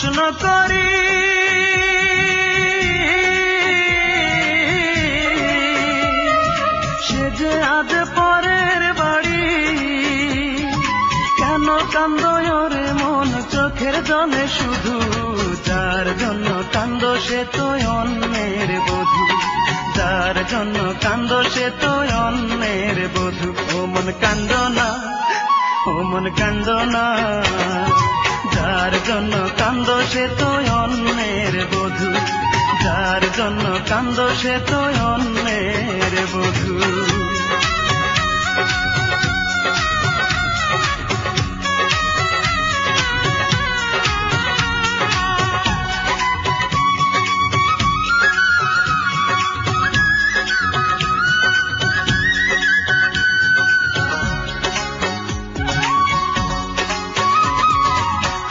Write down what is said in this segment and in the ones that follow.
প্রশ্ন করি, সে যে আজ পরের বাড়ি, কেন কান্দো রে মন চোখের জলে শুধু, যার জন্য কান্দো সে তো অন্যের বধূ, যার জন্য কান্দো সে তো অন্যের বধূ। ও মন কান্দো না, ও মন কান্দো না, যার জন্য কান্দো সে তো অন্যের বধূ, যার জন্য কান্দো সে তো অন্যের বধূ।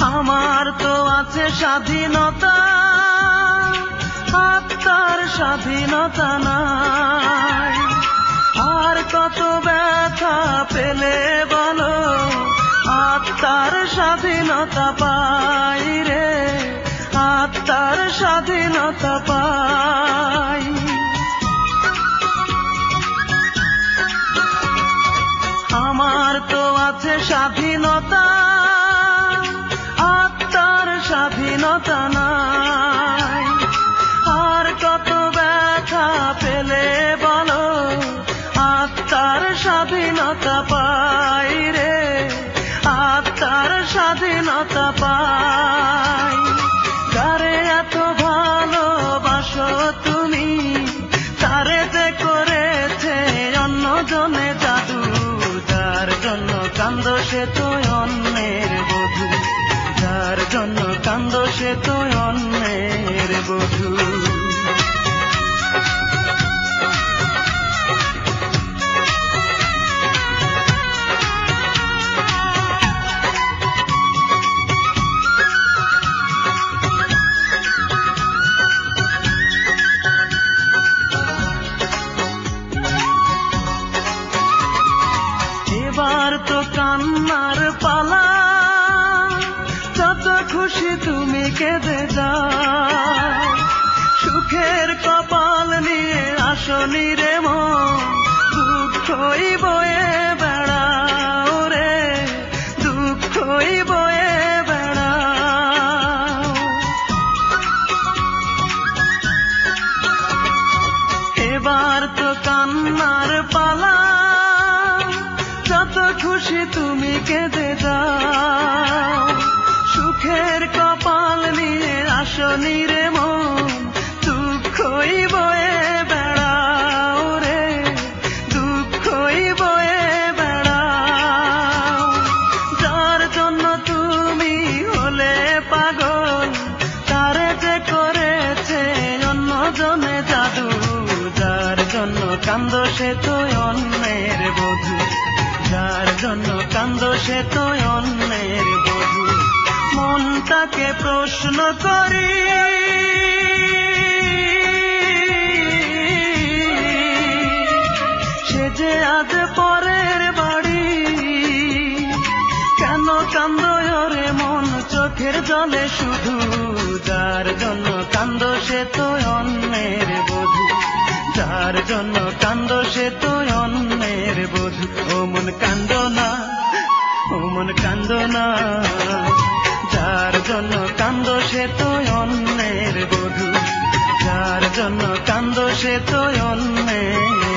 আমার তো আছে স্বাধীনতা, আত্মার স্বাধীনতা নাই, আর কত ব্যথা পেলে বলো আত্মার স্বাধীনতা পাই রে, আত্মার স্বাধীনতা পাই। আমার তো আছে স্বাধীনতা, স্বাধীনতা নাই, আর কত ব্যথা পেলে বলো আত্মার স্বাধীনতা পাই রে, আত্মার স্বাধীনতা পাই। যারে এত ভালোবাসো তুমি, তারে যে করেছে অন্যজনে জাদু, যার জন্য কান্দো সে তো অন্যের বধূ, যার জন্য কান্দো সে তো অন্যের বধূ। এবার তো কান্নার পালা, যত খুশি তুমি কেঁদে যাও, সুখের কপাল নিয়ে আসনি রে মন, দুঃখই বয়ে বেড়াও রে, দুঃখই বয়ে বেড়াও। এবার তো কান্নার পালা, যত খুশি তুমি কেঁদে যাও, সুখের কপাল নিয়ে আসনি রে মন, দুঃখই বয়ে বেড়াও রে, দুঃখই বয়ে বেড়াও। যার জন্য তুমি হলে পাগল, তারে যে করেছে অন্যজনে জাদু, যার জন্য কান্দো সে তো অন্যের বধূ, যার জন্য কান্দো সে তো অন্যের বধূ। মনটাকে প্রশ্ন করি, সে যে আজ পরের বাড়ি, কেন কান্দো রে মন চোখের জলে শুধু, যার জন্য কান্দো সে তো অন্যের বধূ, যার জন্য কান্দো সে তো অন্যের বধূ। ও মন কান্দো না, ও মন কান্দো না, যার জন্য কান্দো সে তো অন্যের বধূ, যার জন্য কান্দো সে তো অন্যের